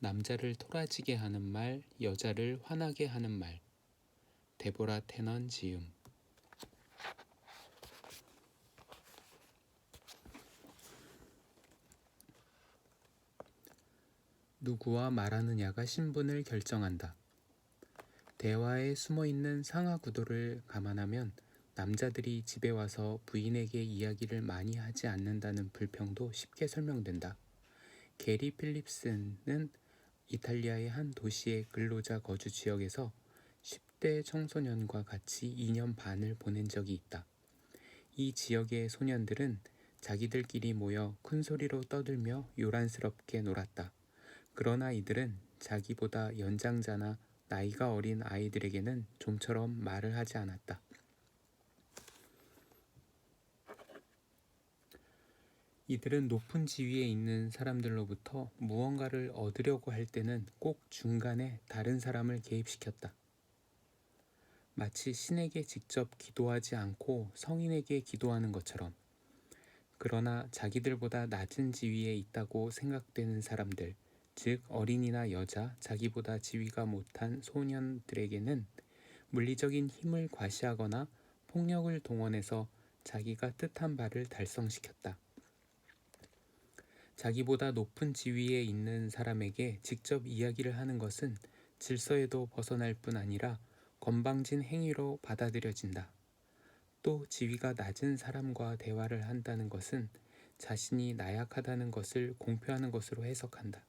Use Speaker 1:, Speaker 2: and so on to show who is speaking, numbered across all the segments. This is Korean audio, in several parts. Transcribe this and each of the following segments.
Speaker 1: 남자를 토라지게 하는 말, 여자를 화나게 하는 말. 데보라 테넌 지음. 누구와 말하느냐가 신분을 결정한다. 대화에 숨어있는 상하 구도를 감안하면 남자들이 집에 와서 부인에게 이야기를 많이 하지 않는다는 불평도 쉽게 설명된다. 게리 필립슨은 이탈리아의 한 도시의 근로자 거주 지역에서 10대 청소년과 같이 2년 반을 보낸 적이 있다. 이 지역의 소년들은 자기들끼리 모여 큰 소리로 떠들며 요란스럽게 놀았다. 그러나 이들은 자기보다 연장자나 나이가 어린 아이들에게는 좀처럼 말을 하지 않았다. 이들은 높은 지위에 있는 사람들로부터 무언가를 얻으려고 할 때는 꼭 중간에 다른 사람을 개입시켰다. 마치 신에게 직접 기도하지 않고 성인에게 기도하는 것처럼. 그러나 자기들보다 낮은 지위에 있다고 생각되는 사람들, 즉 어린이나 여자, 자기보다 지위가 못한 소년들에게는 물리적인 힘을 과시하거나 폭력을 동원해서 자기가 뜻한 바를 달성시켰다. 자기보다 높은 지위에 있는 사람에게 직접 이야기를 하는 것은 질서에도 벗어날 뿐 아니라 건방진 행위로 받아들여진다. 또 지위가 낮은 사람과 대화를 한다는 것은 자신이 나약하다는 것을 공표하는 것으로 해석한다.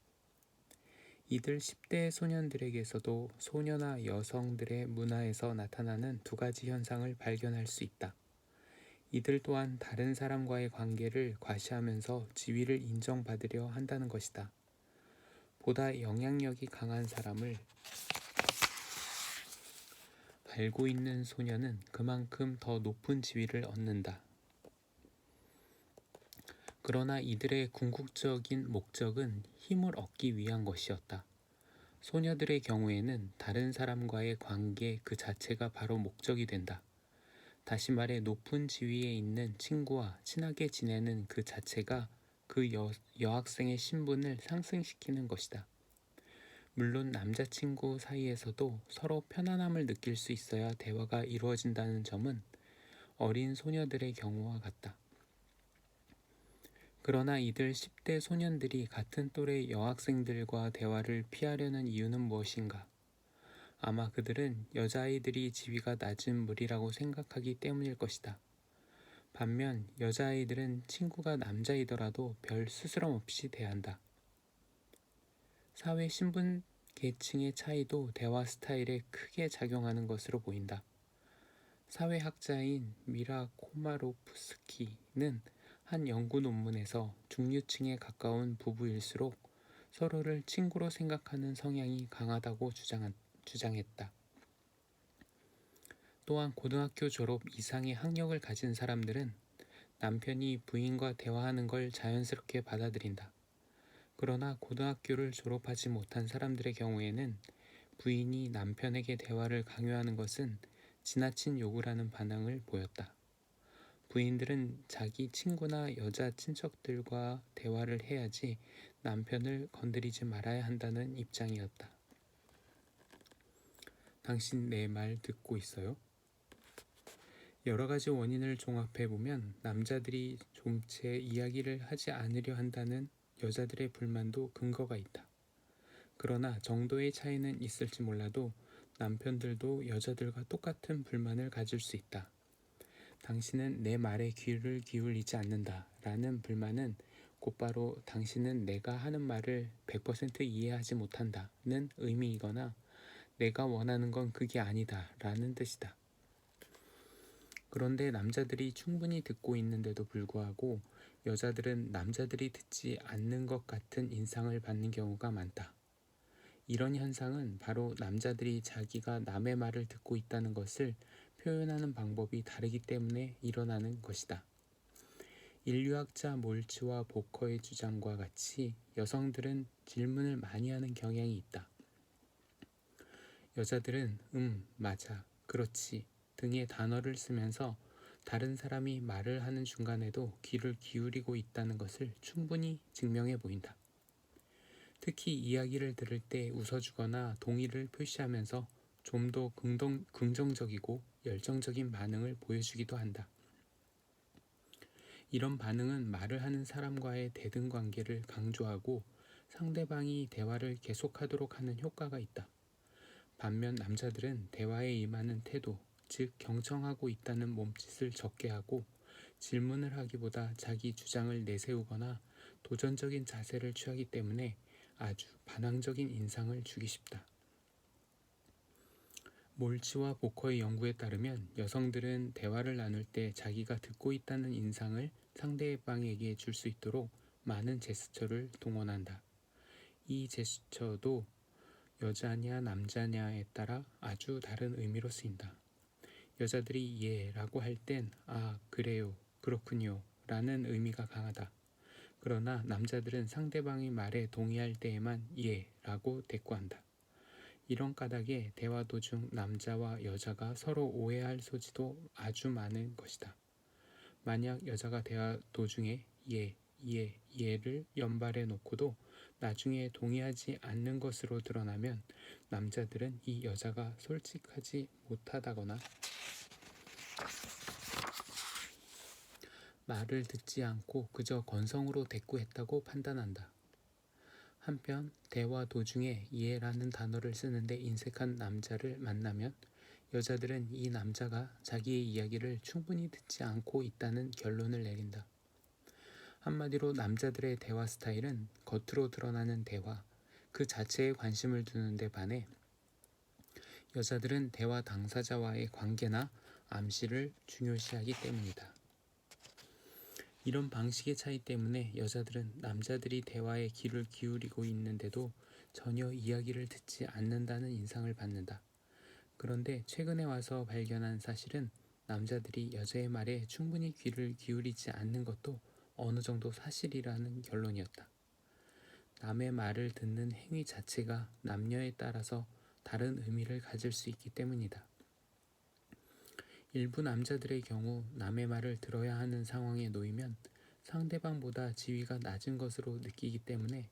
Speaker 1: 이들 10대 소년들에게서도 소녀나 여성들의 문화에서 나타나는 두 가지 현상을 발견할 수 있다. 이들 또한 다른 사람과의 관계를 과시하면서 지위를 인정받으려 한다는 것이다. 보다 영향력이 강한 사람을 밟고 있는 소녀는 그만큼 더 높은 지위를 얻는다. 그러나 이들의 궁극적인 목적은 힘을 얻기 위한 것이었다. 소녀들의 경우에는 다른 사람과의 관계 그 자체가 바로 목적이 된다. 다시 말해 높은 지위에 있는 친구와 친하게 지내는 그 자체가 그 여학생의 신분을 상승시키는 것이다. 물론 남자친구 사이에서도 서로 편안함을 느낄 수 있어야 대화가 이루어진다는 점은 어린 소녀들의 경우와 같다. 그러나 이들 10대 소년들이 같은 또래 여학생들과 대화를 피하려는 이유는 무엇인가? 아마 그들은 여자아이들이 지위가 낮은 무리라고 생각하기 때문일 것이다. 반면 여자아이들은 친구가 남자이더라도 별 스스럼 없이 대한다. 사회 신분 계층의 차이도 대화 스타일에 크게 작용하는 것으로 보인다. 사회학자인 미라 코마로프스키는 한 연구 논문에서 중류층에 가까운 부부일수록 서로를 친구로 생각하는 성향이 강하다고 주장했다. 또한 고등학교 졸업 이상의 학력을 가진 사람들은 남편이 부인과 대화하는 걸 자연스럽게 받아들인다. 그러나 고등학교를 졸업하지 못한 사람들의 경우에는 부인이 남편에게 대화를 강요하는 것은 지나친 요구라는 반응을 보였다. 부인들은 자기 친구나 여자 친척들과 대화를 해야지 남편을 건드리지 말아야 한다는 입장이었다. 당신 내 말 듣고 있어요? 여러 가지 원인을 종합해보면 남자들이 좀채 이야기를 하지 않으려 한다는 여자들의 불만도 근거가 있다. 그러나 정도의 차이는 있을지 몰라도 남편들도 여자들과 똑같은 불만을 가질 수 있다. 당신은 내 말에 귀를 기울이지 않는다 라는 불만은 곧바로 당신은 내가 하는 말을 100% 이해하지 못한다는 의미이거나 내가 원하는 건 그게 아니다 라는 뜻이다. 그런데 남자들이 충분히 듣고 있는데도 불구하고 여자들은 남자들이 듣지 않는 것 같은 인상을 받는 경우가 많다. 이런 현상은 바로 남자들이 자기가 남의 말을 듣고 있다는 것을 표현하는 방법이 다르기 때문에 일어나는 것이다. 인류학자 몰츠와 보커의 주장과 같이 여성들은 질문을 많이 하는 경향이 있다. 여자들은 맞아, 그렇지 등의 단어를 쓰면서 다른 사람이 말을 하는 중간에도 귀를 기울이고 있다는 것을 충분히 증명해 보인다. 특히 이야기를 들을 때 웃어주거나 동의를 표시하면서 좀 더 긍정적이고 열정적인 반응을 보여주기도 한다. 이런 반응은 말을 하는 사람과의 대등 관계를 강조하고 상대방이 대화를 계속하도록 하는 효과가 있다. 반면 남자들은 대화에 임하는 태도, 즉 경청하고 있다는 몸짓을 적게 하고 질문을 하기보다 자기 주장을 내세우거나 도전적인 자세를 취하기 때문에 아주 반항적인 인상을 주기 쉽다. 몰치와 보커의 연구에 따르면 여성들은 대화를 나눌 때 자기가 듣고 있다는 인상을 상대방에게 줄 수 있도록 많은 제스처를 동원한다. 이 제스처도 여자냐 남자냐에 따라 아주 다른 의미로 쓰인다. 여자들이 예 라고 할 땐 아 그래요 그렇군요 라는 의미가 강하다. 그러나 남자들은 상대방이 말에 동의할 때에만 예 라고 대꾸한다. 이런 까닭에 대화 도중 남자와 여자가 서로 오해할 소지도 아주 많은 것이다. 만약 여자가 대화 도중에 예, 예, 예를 연발해 놓고도 나중에 동의하지 않는 것으로 드러나면 남자들은 이 여자가 솔직하지 못하다거나 말을 듣지 않고 그저 건성으로 대꾸했다고 판단한다. 한편 대화 도중에 예라는 단어를 쓰는데 인색한 남자를 만나면 여자들은 이 남자가 자기의 이야기를 충분히 듣지 않고 있다는 결론을 내린다. 한마디로 남자들의 대화 스타일은 겉으로 드러나는 대화, 그 자체에 관심을 두는데 반해 여자들은 대화 당사자와의 관계나 암시를 중요시하기 때문이다. 이런 방식의 차이 때문에 여자들은 남자들이 대화에 귀를 기울이고 있는데도 전혀 이야기를 듣지 않는다는 인상을 받는다. 그런데 최근에 와서 발견한 사실은 남자들이 여자의 말에 충분히 귀를 기울이지 않는 것도 어느 정도 사실이라는 결론이었다. 남의 말을 듣는 행위 자체가 남녀에 따라서 다른 의미를 가질 수 있기 때문이다. 일부 남자들의 경우 남의 말을 들어야 하는 상황에 놓이면 상대방보다 지위가 낮은 것으로 느끼기 때문에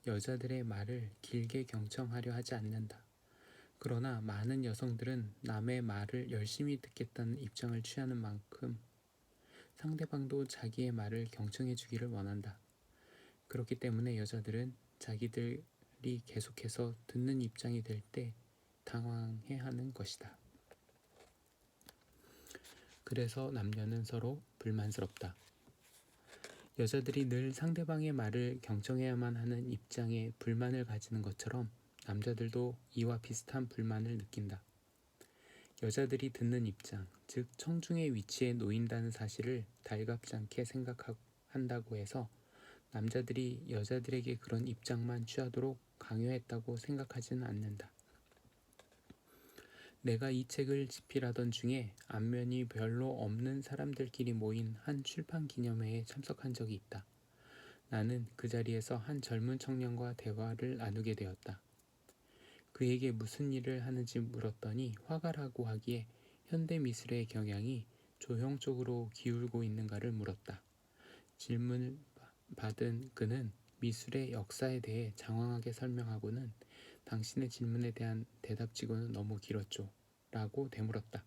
Speaker 1: 여자들의 말을 길게 경청하려 하지 않는다. 그러나 많은 여성들은 남의 말을 열심히 듣겠다는 입장을 취하는 만큼 상대방도 자기의 말을 경청해 주기를 원한다. 그렇기 때문에 여자들은 자기들이 계속해서 듣는 입장이 될 때 당황해하는 것이다. 그래서 남녀는 서로 불만스럽다. 여자들이 늘 상대방의 말을 경청해야만 하는 입장에 불만을 가지는 것처럼 남자들도 이와 비슷한 불만을 느낀다. 여자들이 듣는 입장, 즉 청중의 위치에 놓인다는 사실을 달갑지 않게 생각한다고 해서 남자들이 여자들에게 그런 입장만 취하도록 강요했다고 생각하지는 않는다. 내가 이 책을 집필하던 중에 안면이 별로 없는 사람들끼리 모인 한 출판 기념회에 참석한 적이 있다. 나는 그 자리에서 한 젊은 청년과 대화를 나누게 되었다. 그에게 무슨 일을 하는지 물었더니 화가라고 하기에 현대미술의 경향이 조형적으로 기울고 있는가를 물었다. 질문을 받은 그는 미술의 역사에 대해 장황하게 설명하고는 당신의 질문에 대한 대답치고는 너무 길었죠. 라고 되물었다.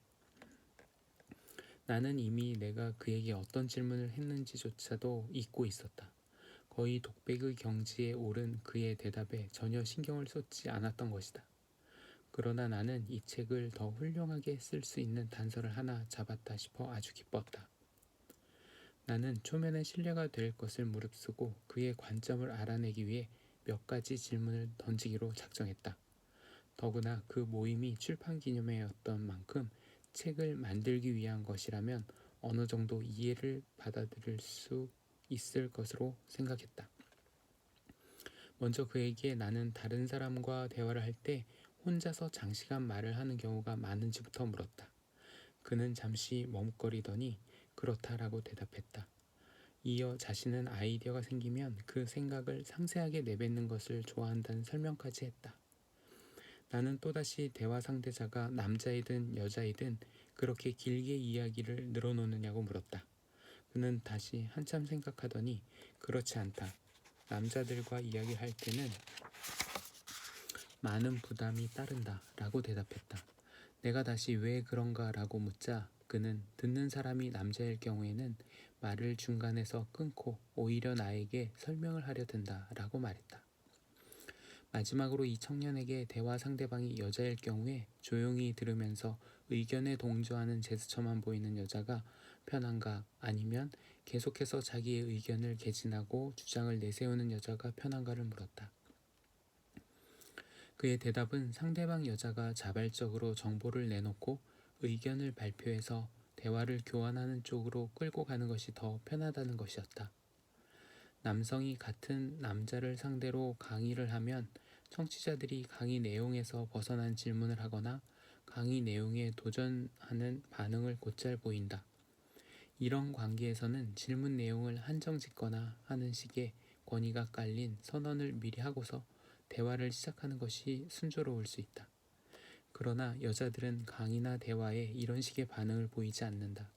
Speaker 1: 나는 이미 내가 그에게 어떤 질문을 했는지조차도 잊고 있었다. 거의 독백의 경지에 오른 그의 대답에 전혀 신경을 쏟지 않았던 것이다. 그러나 나는 이 책을 더 훌륭하게 쓸 수 있는 단서를 하나 잡았다 싶어 아주 기뻤다. 나는 초면에 신뢰가 될 것을 무릅쓰고 그의 관점을 알아내기 위해 몇 가지 질문을 던지기로 작정했다. 더구나 그 모임이 출판 기념회였던 만큼 책을 만들기 위한 것이라면 어느 정도 이해를 받아들일 수 있을 것으로 생각했다. 먼저 그에게 나는 다른 사람과 대화를 할 때 혼자서 장시간 말을 하는 경우가 많은지부터 물었다. 그는 잠시 머뭇거리더니 그렇다라고 대답했다. 이어 자신은 아이디어가 생기면 그 생각을 상세하게 내뱉는 것을 좋아한다는 설명까지 했다. 나는 또다시 대화 상대자가 남자이든 여자이든 그렇게 길게 이야기를 늘어놓느냐고 물었다. 그는 다시 한참 생각하더니 그렇지 않다. 남자들과 이야기할 때는 많은 부담이 따른다 라고 대답했다. 내가 다시 왜 그런가 라고 묻자 그는 듣는 사람이 남자일 경우에는 말을 중간에서 끊고 오히려 나에게 설명을 하려 든다 라고 말했다. 마지막으로 이 청년에게 대화 상대방이 여자일 경우에 조용히 들으면서 의견에 동조하는 제스처만 보이는 여자가 편한가 아니면 계속해서 자기의 의견을 개진하고 주장을 내세우는 여자가 편한가를 물었다. 그의 대답은 상대방 여자가 자발적으로 정보를 내놓고 의견을 발표해서 대화를 교환하는 쪽으로 끌고 가는 것이 더 편하다는 것이었다. 남성이 같은 남자를 상대로 강의를 하면 청취자들이 강의 내용에서 벗어난 질문을 하거나 강의 내용에 도전하는 반응을 곧잘 보인다. 이런 관계에서는 질문 내용을 한정 짓거나 하는 식의 권위가 깔린 선언을 미리 하고서 대화를 시작하는 것이 순조로울 수 있다. 그러나 여자들은 강의나 대화에 이런 식의 반응을 보이지 않는다.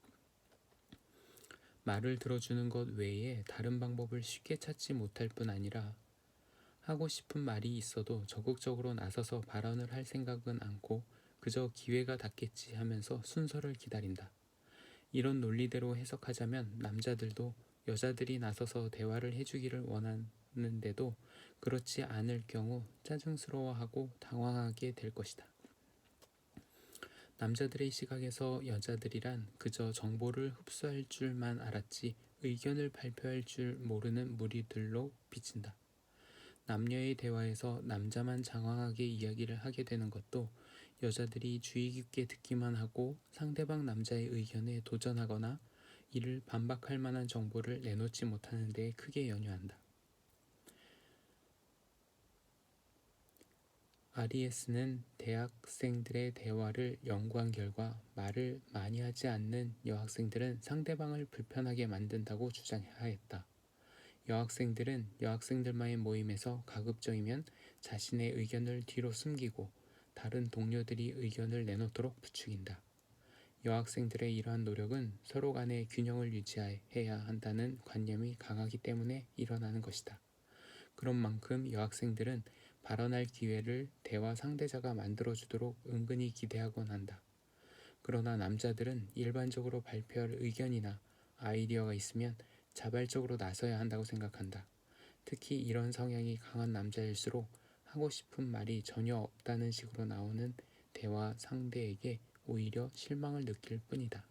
Speaker 1: 말을 들어주는 것 외에 다른 방법을 쉽게 찾지 못할 뿐 아니라 하고 싶은 말이 있어도 적극적으로 나서서 발언을 할 생각은 않고 그저 기회가 닿겠지 하면서 순서를 기다린다. 이런 논리대로 해석하자면 남자들도 여자들이 나서서 대화를 해주기를 원하는데도 그렇지 않을 경우 짜증스러워하고 당황하게 될 것이다. 남자들의 시각에서 여자들이란 그저 정보를 흡수할 줄만 알았지 의견을 발표할 줄 모르는 무리들로 비친다. 남녀의 대화에서 남자만 장황하게 이야기를 하게 되는 것도 여자들이 주의 깊게 듣기만 하고 상대방 남자의 의견에 도전하거나 이를 반박할 만한 정보를 내놓지 못하는 데에 크게 연유한다. 아리에스는 대학생들의 대화를 연구한 결과 말을 많이 하지 않는 여학생들은 상대방을 불편하게 만든다고 주장하였다. 여학생들은 여학생들만의 모임에서 가급적이면 자신의 의견을 뒤로 숨기고 다른 동료들이 의견을 내놓도록 부추긴다. 여학생들의 이러한 노력은 서로 간의 균형을 유지해야 한다는 관념이 강하기 때문에 일어나는 것이다. 그런 만큼 여학생들은 발언할 기회를 대화 상대자가 만들어주도록 은근히 기대하곤 한다. 그러나 남자들은 일반적으로 발표할 의견이나 아이디어가 있으면 자발적으로 나서야 한다고 생각한다. 특히 이런 성향이 강한 남자일수록 하고 싶은 말이 전혀 없다는 식으로 나오는 대화 상대에게 오히려 실망을 느낄 뿐이다.